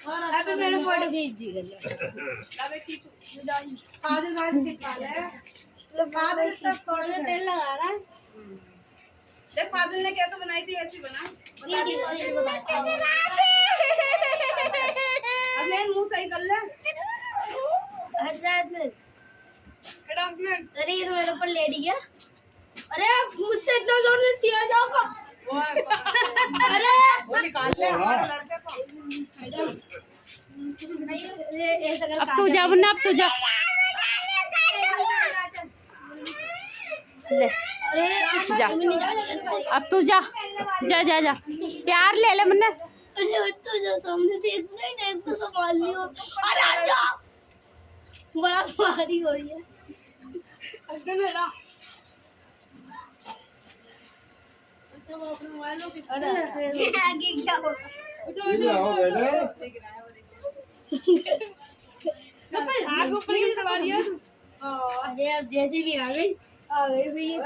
अबे मेरा फोटो खींच दी कर अबे खींच फादर वाइफ खिंचवा ले तो फादर सब फोटो तेल लगा रहा है देख फादर ने कैसे बनाई थी ऐसी बना अब मैं मुंह सही कर ले अरे ये तो मेरे ऊपर लेट गया अरे मुझसे इतना जोर से सिया जाओगा अरे वो निकाल ले हमारे लड़के को अब तू जा मुन्ना अब तू जा ले जा अब तू जा जा जा जा प्यार ले ले मुन्ना अरे तो जो सामने देखना ही देख तो संभाल लियो अरे आजा बड़ा भारी हो रही है अरे मेरा अरे आगे क्या होगा आग ऊपर की दबा दिया अरे अब जैसे भी आ गई भैया